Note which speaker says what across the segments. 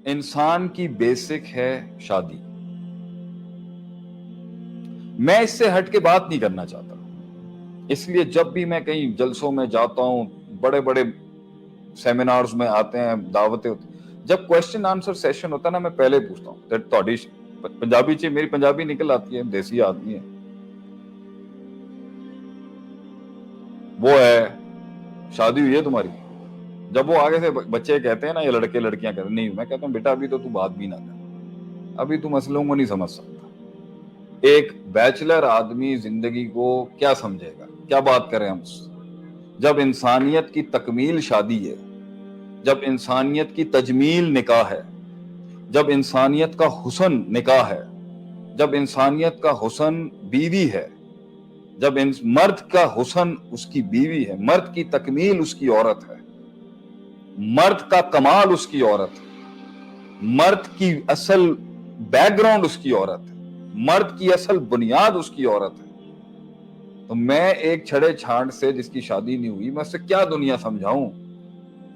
Speaker 1: انسان کی بیسک ہے شادی. میں اس سے ہٹ کے بات نہیں کرنا چاہتا, اس لیے جب بھی میں کہیں جلسوں میں جاتا ہوں, بڑے بڑے سیمینارز میں آتے ہیں, دعوتیں ہوتی, جب کوشچن آنسر سیشن ہوتا ہے نا, میں پہلے پوچھتا ہوں تہاڈی پنجابی چ, میری پنجابی نکل آتی ہے, دیسی آدمی ہے, وہ ہے شادی ہوئی ہے تمہاری؟ جب وہ آگے سے بچے کہتے ہیں نا, یہ لڑکے لڑکیاں کہتے ہیں نہیں, میں کہتا ہوں بیٹا ابھی تو بات بھی نہ کر, ابھی تو مسئلوں کو نہیں سمجھ سکتا. ایک بیچلر آدمی زندگی کو کیا سمجھے گا, کیا بات کریں ہم اس سے؟ جب انسانیت کی تکمیل شادی ہے, جب انسانیت کی تجمیل نکاح ہے, جب انسانیت کا حسن نکاح ہے, جب انسانیت کا حسن بیوی ہے, جب مرد کا حسن اس کی بیوی ہے, مرد کی تکمیل اس کی عورت ہے, مرد کا کمال اس کی عورت ہے, مرد کی اصل بیک گراؤنڈ اس کی عورت ہے, مرد کی اصل بنیاد اس کی عورت ہے. تو میں ایک چھڑے چھانٹ سے جس کی شادی نہیں ہوئی, میں اس سے کیا دنیا سمجھاؤں؟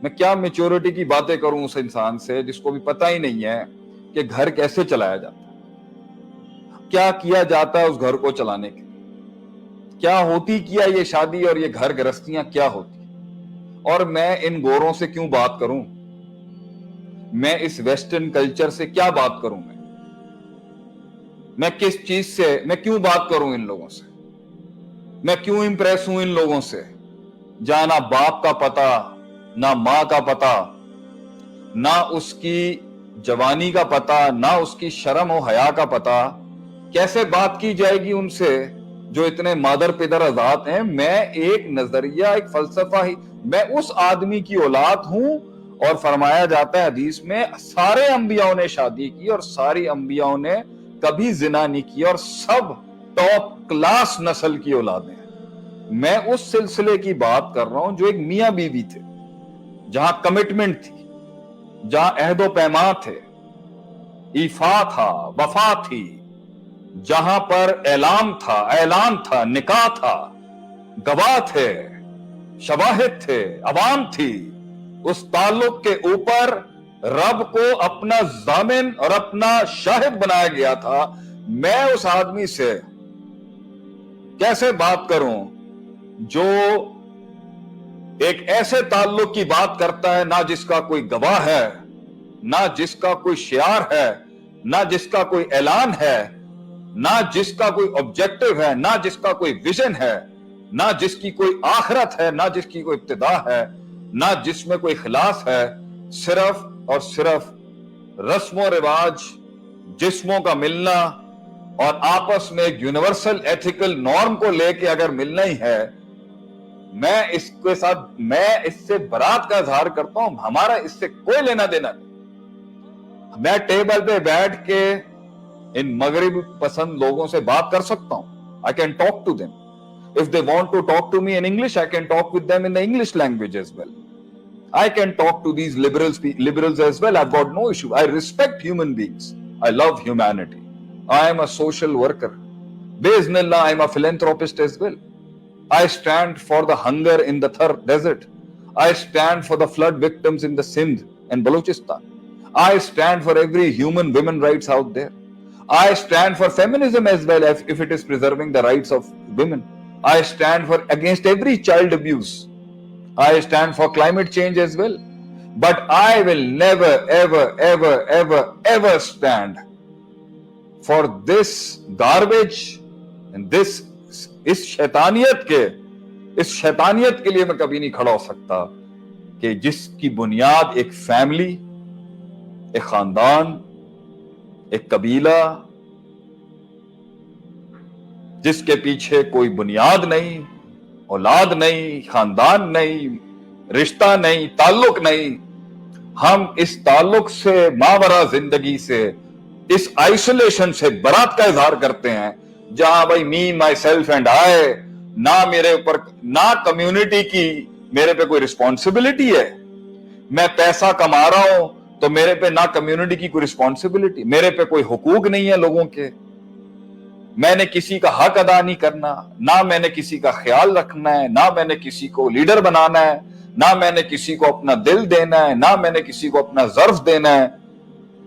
Speaker 1: میں کیا میچورٹی کی باتیں کروں اس انسان سے جس کو بھی پتہ ہی نہیں ہے کہ گھر کیسے چلایا جاتا ہے, کیا کیا جاتا ہے اس گھر کو چلانے کے, کیا ہوتی کیا یہ شادی اور یہ گھر گرستیاں کیا ہوتی. اور میں ان گوروں سے کیوں بات کروں, میں اس ویسٹرن کلچر سے کیا بات کروں, میں کس چیز سے, میں کیوں بات کروں ان لوگوں سے, میں کیوں امپریس ہوں ان لوگوں سے, جہاں نہ باپ کا پتہ, نہ ماں کا پتہ, نہ اس کی جوانی کا پتہ, نہ اس کی شرم و حیا کا پتہ. کیسے بات کی جائے گی ان سے جو اتنے مادر پدر آزاد ہیں؟ میں ایک نظریہ, ایک فلسفہ ہی, میں اس آدمی کی اولاد ہوں, اور فرمایا جاتا ہے حدیث میں سارے انبیاء نے شادی کی اور ساری انبیاء نے کبھی زنا نہیں کیا, اور سب ٹاپ کلاس نسل کی اولادیں ہیں. میں اس سلسلے کی بات کر رہا ہوں جو ایک میاں بیوی تھے, جہاں کمٹمنٹ تھی, جہاں عہد و پیمان تھے, ایفا تھا, وفا تھی, جہاں پر اعلان تھا, نکاح تھا, گواہ تھے, شواہد تھے, عوام تھی. اس تعلق کے اوپر رب کو اپنا ضامن اور اپنا شاہد بنایا گیا تھا. میں اس آدمی سے کیسے بات کروں جو ایک ایسے تعلق کی بات کرتا ہے نہ جس کا کوئی گواہ ہے, نہ جس کا کوئی شعار ہے, نہ جس کا کوئی اعلان ہے, نہ جس کا کوئی آبجیکٹو ہے, نہ جس کا کوئی ویژن ہے, نہ جس کی کوئی آخرت ہے, نہ جس کی کوئی ابتدا ہے, نہ جس میں کوئی خلاص ہے, صرف اور صرف رسم و رواج, جسموں کا ملنا, اور آپس میں ایک یونیورسل ایتھیکل نارم کو لے کے اگر ملنا ہی ہے. میں اس کے ساتھ, میں اس سے برات کا اظہار کرتا ہوں, ہمارا اس سے کوئی لینا دینا نہیں. میں ٹیبل پہ بیٹھ کے ان مغرب پسند لوگوں سے بات کر سکتا ہوں. I can talk to them. If they want to talk to me in English, I can talk with them in the English language as well. I can talk to these liberals as well. I've got no issue. I respect human beings. I love humanity. I am a social worker. Biiznillah, I am a philanthropist as well. I stand for the hunger in the Thar desert. I stand for the flood victims in the Sindh and Balochistan. I stand for every human women rights out there. I stand for feminism as well if it is preserving the rights of women. I stand for against every child abuse. I stand for climate change as well. But I will never, ever, ever, ever, ever stand for this garbage and this اس شیطانیت کے لیے میں کبھی نہیں کھڑا ہو سکتا کہ جس کی بنیاد ایک فیملی, ایک خاندان, ایک قبیلہ, جس کے پیچھے کوئی بنیاد نہیں, اولاد نہیں, خاندان نہیں, رشتہ نہیں, تعلق نہیں. ہم اس تعلق سے, ماورا زندگی سے, اس آئسولیشن سے برات کا اظہار کرتے ہیں, جہاں بھائی می, مائی سیلف اینڈ آئی, نہ میرے اوپر, نہ کمیونٹی کی میرے پہ کوئی رسپانسبلٹی ہے. میں پیسہ کما رہا ہوں تو میرے پہ نہ کمیونٹی کی کوئی رسپانسبلٹی, میرے پہ کوئی حقوق نہیں ہے لوگوں کے, میں نے کسی کا حق ادا نہیں کرنا, نہ میں نے کسی کا خیال رکھنا ہے, نہ میں نے کسی کو لیڈر بنانا ہے, نہ میں نے کسی کو اپنا دل دینا ہے, نہ میں نے کسی کو اپنا ظرف دینا ہے.